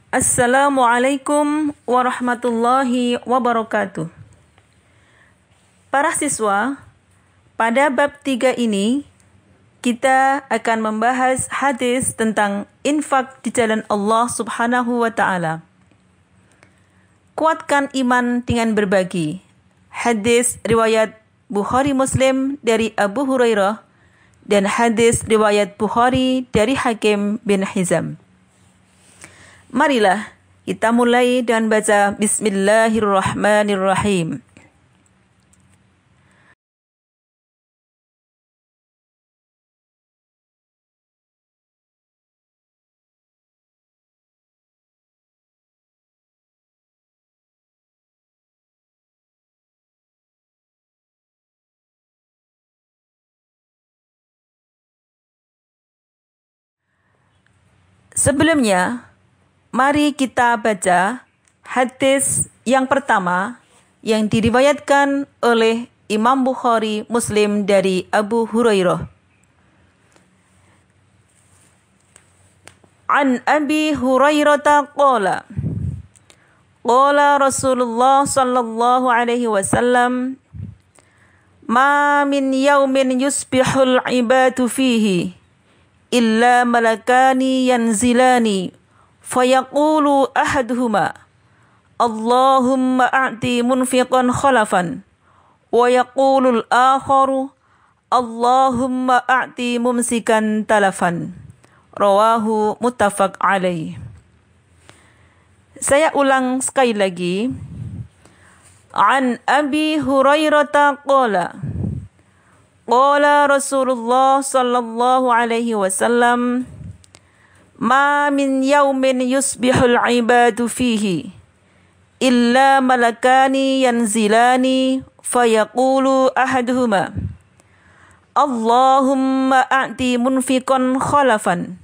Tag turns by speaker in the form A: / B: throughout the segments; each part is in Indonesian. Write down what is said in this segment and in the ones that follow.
A: Assalamualaikum warahmatullahi wabarakatuh. Para siswa, pada bab 3 ini kita akan membahas hadis tentang infak di jalan Allah Subhanahu wa taala. Kuatkan iman dengan berbagi. Hadis riwayat Bukhari Muslim dari Abu Hurairah dan hadis riwayat Bukhari dari Hakim bin Hizam. Marilah kita mulai dan baca Bismillahirrahmanirrahim. Sebelumnya, mari kita baca hadis yang pertama yang diriwayatkan oleh Imam Bukhari Muslim dari Abu Hurairah. An Abi Hurairah qala qala Rasulullah sallallahu alaihi wasallam ma min yaumin yusbihul ibadu fihi illa malakani yanzilani fayaqulu ahaduhuma Allahumma a'ti munfiqan khalafan wa yaqulul akharu Allahumma a'ti mumsikan talafan. Rawahu muttafaq alaih. Saya ulang sekali lagi. An Abi Hurairah qala qala Rasulullah sallallahu alaihi wasallam ma min yaumin yusbihul ibadu fihi illa malakani yanzilani fayaqulu ahaduhuma Allahumma a'ti munfiqan khalafan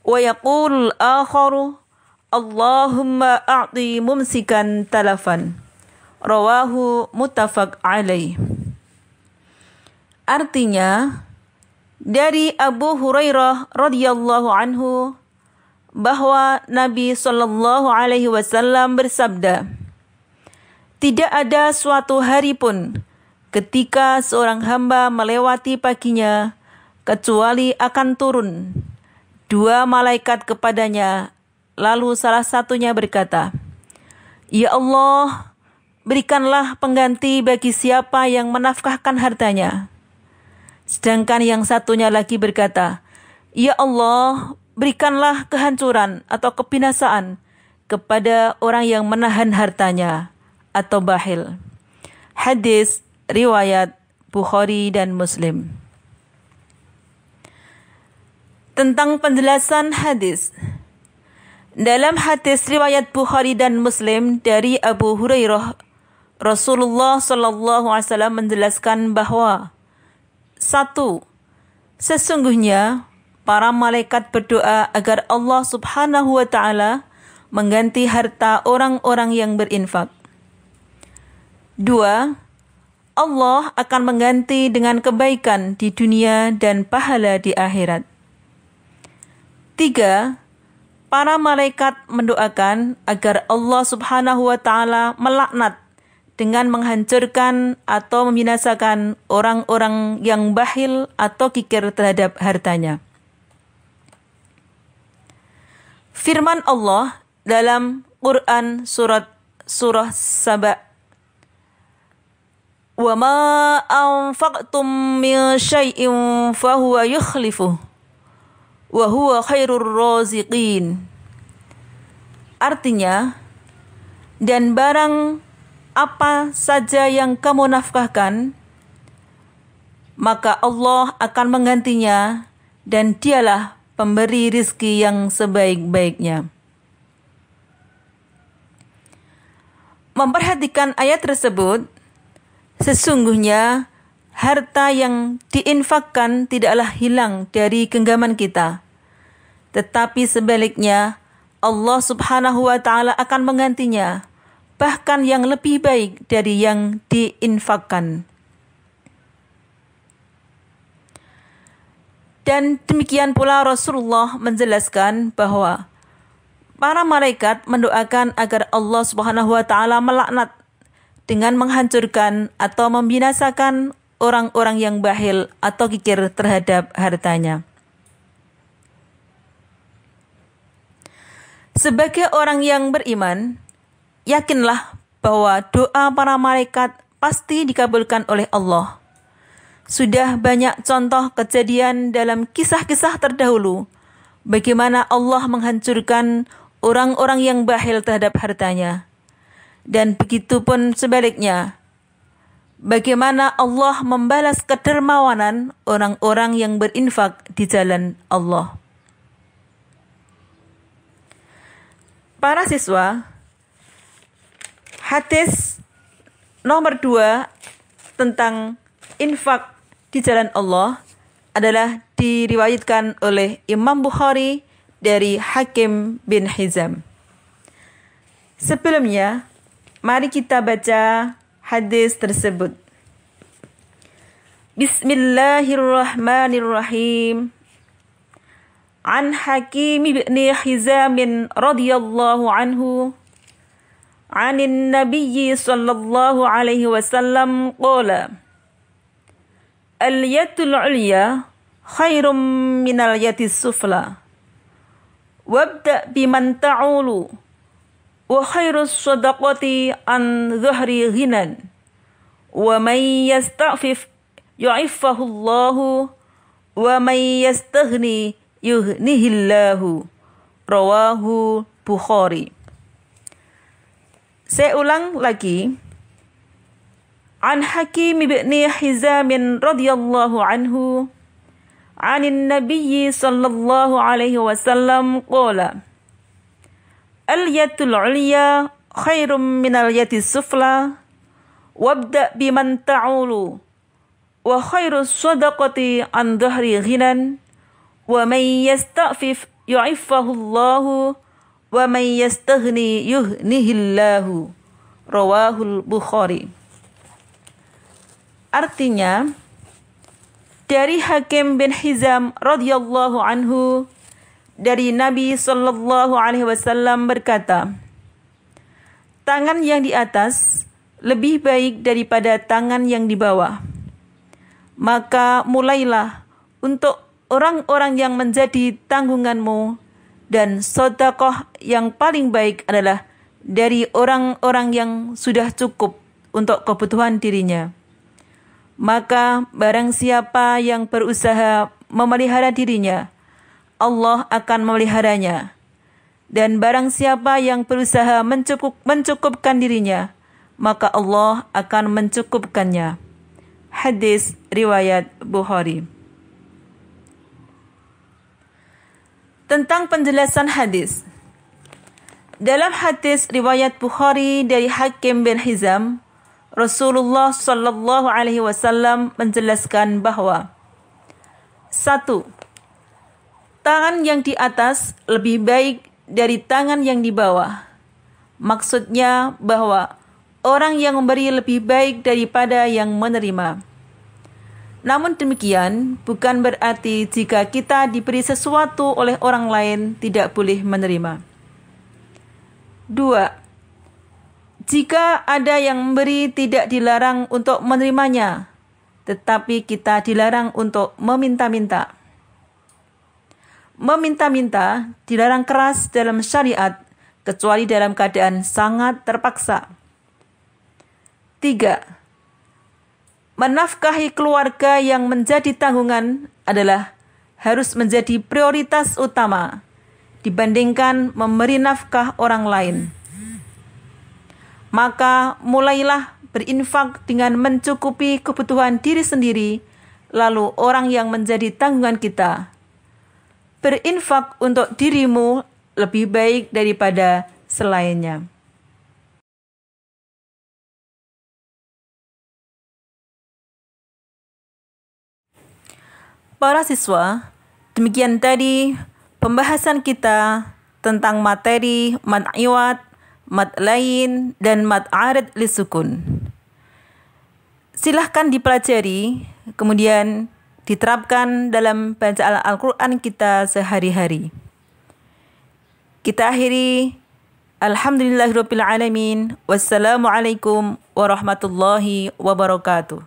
A: wa yaqulul akharu Allahumma a'ti mumsikan talafan. Rawahu muttafaq alaih. Artinya, dari Abu Hurairah radhiyallahu anhu bahwa Nabi sallallahu alaihi wasallam bersabda, tidak ada suatu hari pun ketika seorang hamba melewati paginya kecuali akan turun dua malaikat kepadanya, lalu salah satunya berkata, Ya Allah, berikanlah pengganti bagi siapa yang menafkahkan hartanya. Sedangkan yang satunya lagi berkata, Ya Allah, berikanlah kehancuran atau kebinasaan kepada orang yang menahan hartanya atau bakhil. Hadis riwayat Bukhari dan Muslim. Tentang penjelasan hadis. Dalam hadis riwayat Bukhari dan Muslim dari Abu Hurairah, Rasulullah sallallahu alaihi wasallam menjelaskan bahwa 1. Sesungguhnya para malaikat berdoa agar Allah Subhanahu wa taala mengganti harta orang-orang yang berinfak. 2. Allah akan mengganti dengan kebaikan di dunia dan pahala di akhirat. 3. Para malaikat mendoakan agar Allah Subhanahu wa taala melaknat dengan menghancurkan atau membinasakan orang-orang yang bakhil atau kikir terhadap hartanya. Firman Allah dalam Quran surah Saba, "Wa ma anfaqtum min syai'in fahuwa yukhlifuh wa huwa khairur raziqin." Artinya, dan barang apa saja yang kamu nafkahkan, maka Allah akan menggantinya dan dialah pemberi rizki yang sebaik-baiknya. Memperhatikan ayat tersebut, sesungguhnya harta yang diinfakkan tidaklah hilang dari genggaman kita, tetapi sebaliknya Allah Subhanahu wa taala akan menggantinya, bahkan yang lebih baik dari yang diinfakkan. Dan demikian pula Rasulullah menjelaskan bahwa Para malaikat mendoakan agar Allah Subhanahu wa taala melaknat dengan menghancurkan atau membinasakan orang-orang yang bakhil atau kikir terhadap hartanya. Sebagai orang yang beriman, yakinlah bahwa doa para malaikat pasti dikabulkan oleh Allah. Sudah banyak contoh kejadian dalam kisah-kisah terdahulu bagaimana Allah menghancurkan orang-orang yang bakhil terhadap hartanya. Dan begitu pun sebaliknya, bagaimana Allah membalas kedermawanan orang-orang yang berinfak di jalan Allah. Para siswa, hadis nomor 2 tentang infak di jalan Allah adalah diriwayatkan oleh Imam Bukhari dari Hakim bin Hizam. Sebelumnya, mari kita baca hadis tersebut. Bismillahirrahmanirrahim. An Hakim bin Hizam radhiyallahu anhu, anin Nabi sallallahu alaihi wasallam qala, al-yadul ulya khairum minal yadis sufla. Wabda biman ta'ulu wa khairus sadaqati an zuhri ghinan wa man yasta'fif yu'iffahu Allahu wa man yastaghni yuhnihillahu. Rawahu Bukhari. Saya ulang lagi. An Hakim bin Hizam radhiyallahu anhu, anin Nabi sallallahu alaihi wasallam qala, al-yadul ulya khairum minal yadis sufla, wabda biman ta'ulu wa khairus sadaqati an dhahri ghinan wa man yasta'fif yu'iffahu Allahu wa man yastaghni yuhnihillahu. Rawahul Bukhari. Artinya, dari Hakim bin Hizam radhiyallahu anhu, dari Nabi sallallahu alaihi wasallam berkata, tangan yang di atas lebih baik daripada tangan yang di bawah. Maka mulailah untuk orang-orang yang menjadi tanggunganmu, dan sedekah yang paling baik adalah dari orang-orang yang sudah cukup untuk kebutuhan dirinya. Maka barang siapa yang berusaha memelihara dirinya, Allah akan memeliharanya. Dan barang siapa yang berusaha mencukupkan dirinya, maka Allah akan mencukupkannya. Hadis riwayat Bukhari. Tentang penjelasan hadis. Dalam hadis riwayat Bukhari dari Hakim bin Hizam, Rasulullah sallallahu alaihi wasallam menjelaskan bahwa 1. Tangan yang di atas lebih baik dari tangan yang di bawah. Maksudnya bahwa orang yang memberi lebih baik daripada yang menerima. Namun demikian bukan berarti jika kita diberi sesuatu oleh orang lain tidak boleh menerima. 2. Jika ada yang memberi tidak dilarang untuk menerimanya, tetapi kita dilarang untuk meminta-minta. Meminta-minta dilarang keras dalam syariat, kecuali dalam keadaan sangat terpaksa. 3. Menafkahi keluarga yang menjadi tanggungan adalah harus menjadi prioritas utama dibandingkan memberi nafkah orang lain. Maka mulailah berinfak dengan mencukupi kebutuhan diri sendiri, lalu orang yang menjadi tanggungan kita. Berinfak untuk dirimu lebih baik daripada selainnya. Para siswa, demikian tadi pembahasan kita tentang materi mad iwad, mad lain, dan mad arid lisukun. Silahkan dipelajari, kemudian diterapkan dalam bacaan Al-Quran kita sehari-hari. Kita akhiri. Alhamdulillahirabbil alamin. Wassalamualaikum warahmatullahi wabarakatuh.